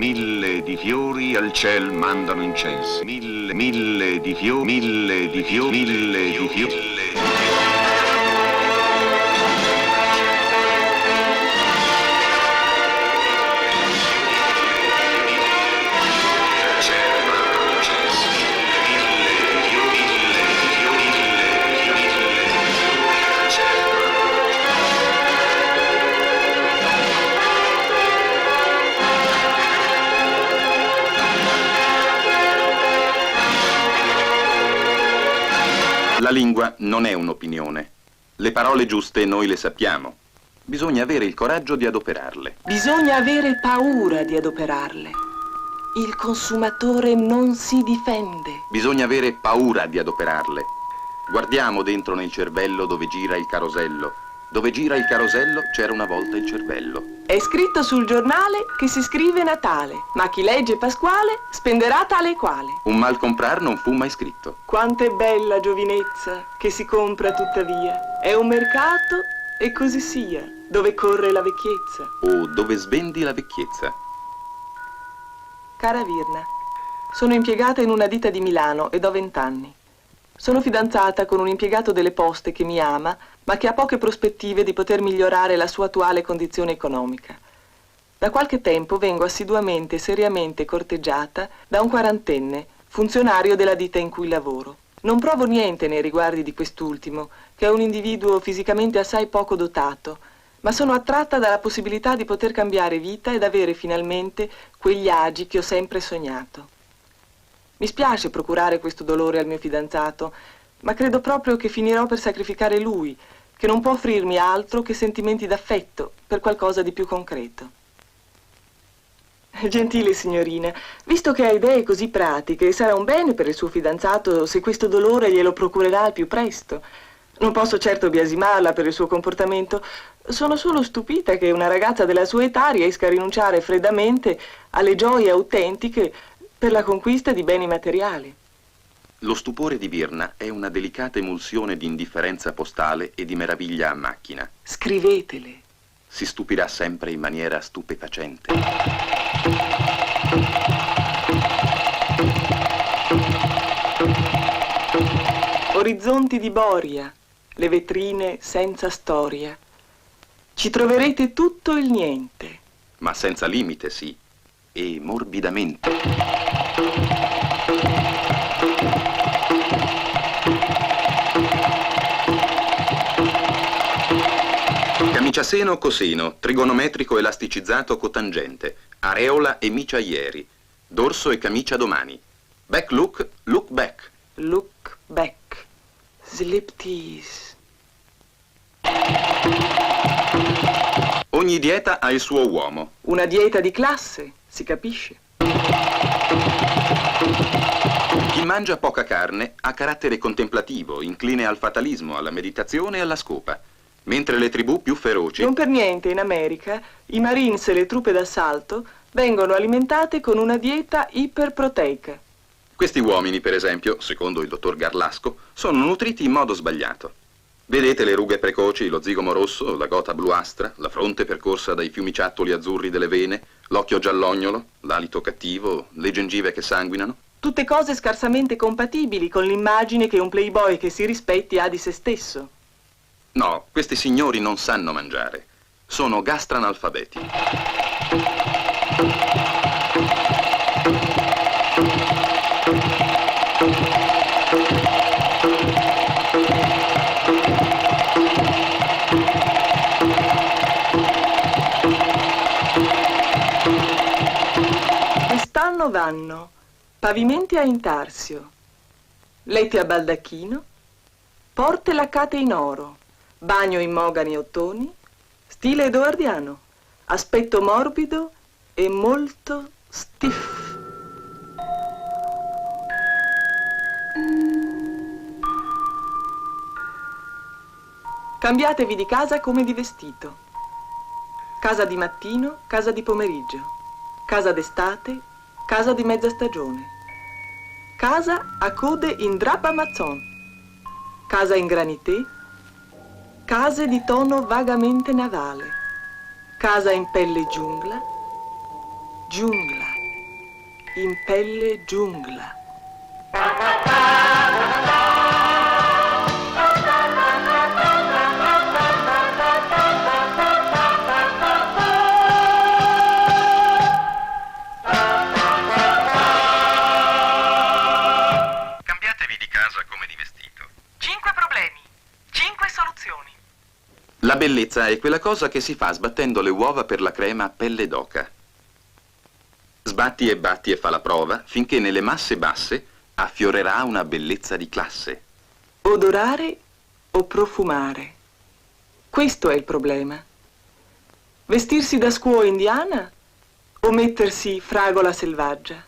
Mille di fiori al ciel mandano incensi. Mille di fiori, mille di fiori, mille di fiori. La lingua non è un'opinione. Le parole giuste noi le sappiamo. Bisogna avere il coraggio di adoperarle. Bisogna avere paura di adoperarle. Il consumatore non si difende. Bisogna avere paura di adoperarle. Guardiamo dentro nel cervello dove gira il carosello. Dove gira il carosello c'era una volta il cervello. È scritto sul giornale che si scrive Natale, ma chi legge Pasquale spenderà tale e quale. Un mal comprar non fu mai scritto. Quanto è bella giovinezza che si compra tuttavia. È un mercato e così sia, dove corre la vecchiezza. O dove svendi la vecchiezza. Cara Virna, sono impiegata in una ditta di Milano ed ho 20 anni. Sono fidanzata con un impiegato delle poste che mi ama, ma che ha poche prospettive di poter migliorare la sua attuale condizione economica. Da qualche tempo vengo assiduamente e seriamente corteggiata da un quarantenne, funzionario della ditta in cui lavoro. Non provo niente nei riguardi di quest'ultimo, che è un individuo fisicamente assai poco dotato, ma sono attratta dalla possibilità di poter cambiare vita ed avere finalmente quegli agi che ho sempre sognato. Mi spiace procurare questo dolore al mio fidanzato, ma credo proprio che finirò per sacrificare lui, che non può offrirmi altro che sentimenti d'affetto per qualcosa di più concreto. Gentile signorina, visto che ha idee così pratiche, sarà un bene per il suo fidanzato se questo dolore glielo procurerà al più presto. Non posso certo biasimarla per il suo comportamento. Sono solo stupita che una ragazza della sua età riesca a rinunciare freddamente alle gioie autentiche per la conquista di beni materiali. Lo stupore di Virna è una delicata emulsione di indifferenza postale e di meraviglia a macchina. Scrivetele. Si stupirà sempre in maniera stupefacente. Orizzonti di Boria, le vetrine senza storia. Ci troverete tutto il niente. Ma senza limite, sì. E morbidamente. Camicia seno coseno, trigonometrico elasticizzato cotangente, areola e micia ieri, dorso e camicia domani. Back look, look back. Look back. Slip tease. Ogni dieta ha il suo uomo. Una dieta di classe, si capisce. Chi mangia poca carne ha carattere contemplativo, incline al fatalismo, alla meditazione e alla scopa, mentre le tribù più feroci... Non per niente in America i Marines e le truppe d'assalto vengono alimentate con una dieta iperproteica. Questi uomini, per esempio, secondo il dottor Garlasco, sono nutriti in modo sbagliato. Vedete le rughe precoci, lo zigomo rosso, la gota bluastra, la fronte percorsa dai fiumiciattoli azzurri delle vene, l'occhio giallognolo, l'alito cattivo, le gengive che sanguinano? Tutte cose scarsamente compatibili con l'immagine che un playboy che si rispetti ha di se stesso. No, questi signori non sanno mangiare. Sono gastranalfabeti. Quest'anno vanno pavimenti a intarsio, letti a baldacchino, porte laccate in oro, bagno in mogani e ottoni, stile edoardiano, aspetto morbido e molto stiff. Cambiatevi di casa come di vestito. Casa di mattino, casa di pomeriggio. Casa d'estate, casa di mezza stagione. Casa a code in drap Amazon. Casa in granité. Case di tono vagamente navale. Casa in pelle giungla. Giungla. in pelle giungla. Cambiatevi di casa come di vestito. 5 problemi, 5 soluzioni. La bellezza è quella cosa che si fa sbattendo le uova per la crema a pelle d'oca. Sbatti e batti e fa la prova finché nelle masse basse affiorerà una bellezza di classe. Odorare o profumare? Questo è il problema. Vestirsi da squaw indiana o mettersi fragola selvaggia?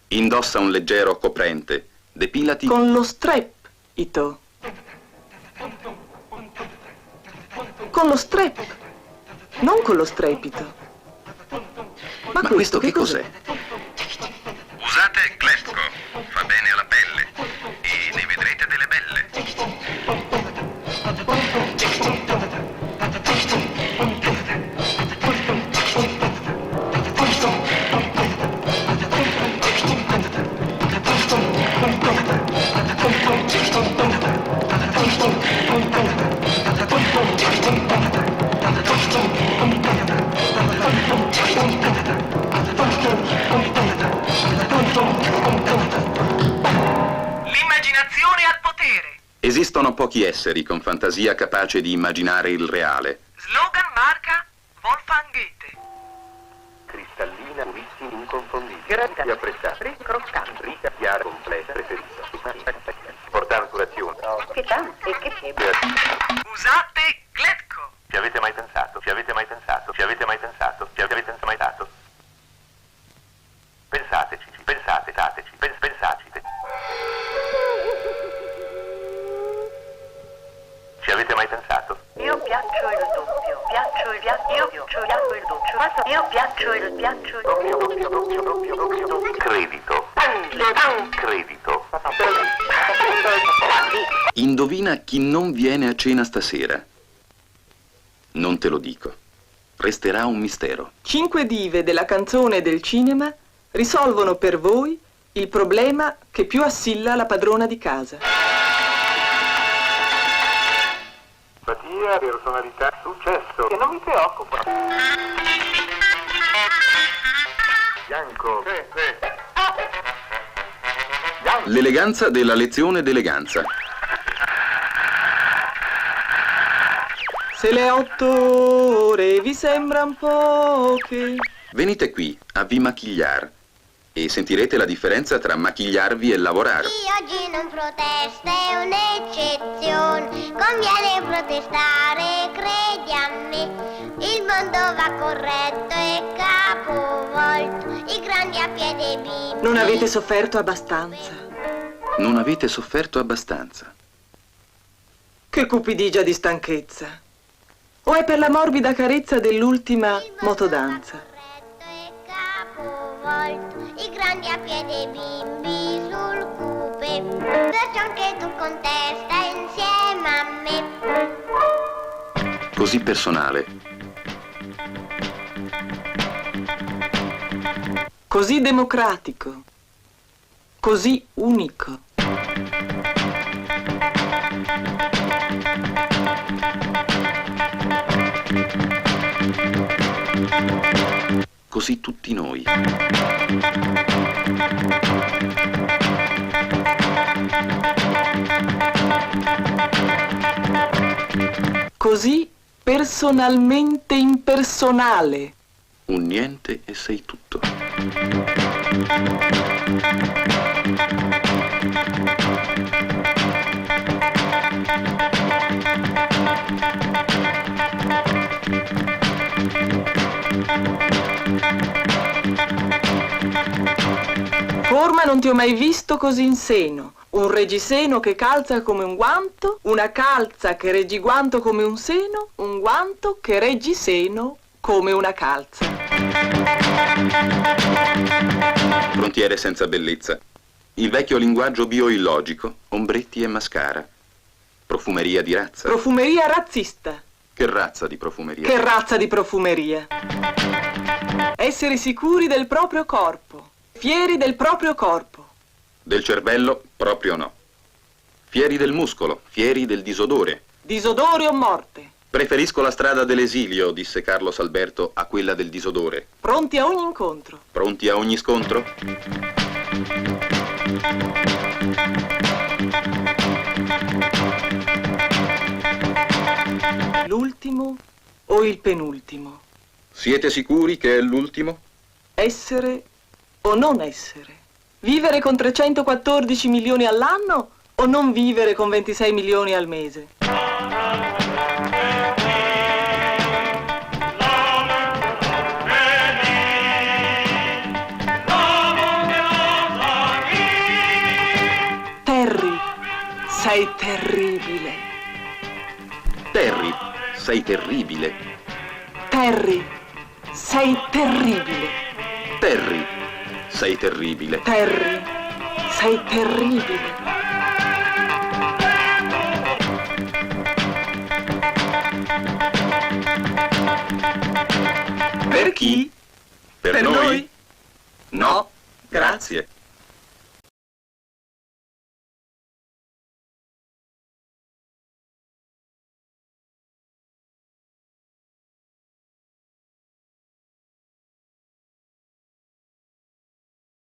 Indossa un leggero coprente, depilati Con lo strep, Ito. Con lo strep, non con lo strepito. Ma questo che cos'è? Usate Glesco, fa bene alla pelle e ne vedrete delle belle. L'immaginazione al potere. Esistono pochi esseri con fantasia capace di immaginare il reale. Slogan marca Wolfgang Goethe. Cristallina, purissima, inconfondibile. Gravità apprezzata. Croccante. Ricca, chiara, complessa, preferita. Portare curazione. Che tanto e che febbre. Usate Gletco. Ci avete mai pensato? Ci avete mai pensato? Ci avete mai pensato? Ci avete mai pensato? Pensateci, pensate, dateci, pensacite. Ci avete mai pensato? Io piaccio il doppio, piaccio il doppio, io piaccio il piaccio. Doppio. Credito. Credito. Indovina chi non viene a cena stasera. Non te lo dico. Resterà un mistero. 5 dive della canzone e del cinema risolvono per voi il problema che più assilla la padrona di casa. Simpatia, personalità, successo. Che non mi preoccupa. Bianco. Bianco. L'eleganza della lezione d'eleganza. Se le 8 ore vi sembran poche. Venite qui a vi machigliar e sentirete la differenza tra machigliarvi e lavorare. Chi oggi non protesta è un'eccezione, conviene protestare, credi a me. Il mondo va corretto e capovolto, i grandi a piede bimbi. Non avete sofferto abbastanza. Non avete sofferto abbastanza. Che cupidigia di stanchezza. O è per la morbida carezza dell'ultima motodanza? Corretto e capovolto, i grandi a piede bimbi sul cupe. Perciò anche tu contesta insieme a me. Così personale. Così democratico. Così unico. Così tutti noi. Così personalmente impersonale. Un niente e sei tutto. Forma non ti ho mai visto così in seno. Un reggiseno che calza come un guanto, una calza che reggiguanto come un seno, un guanto che reggiseno come una calza. Frontiere senza bellezza. Il vecchio linguaggio bioillogico, ombretti e mascara. Profumeria di razza. Profumeria razzista. Che razza di profumeria? Che razza di profumeria? Essere sicuri del proprio corpo, fieri del proprio corpo. Del cervello, proprio no. Fieri del muscolo, fieri del disodore. Disodore o morte. Preferisco la strada dell'esilio, disse Carlos Alberto, a quella del disodore. Pronti a ogni incontro. Pronti a ogni scontro? L'ultimo o il penultimo? Siete sicuri che è l'ultimo? Essere o non essere? Vivere con 314 milioni all'anno o non vivere con 26 milioni al mese? Terry, sei terribile. Terry, sei terribile. Terry, sei terribile. Terry, sei terribile. Terry, sei terribile. Per chi? Per noi? No, Grazie.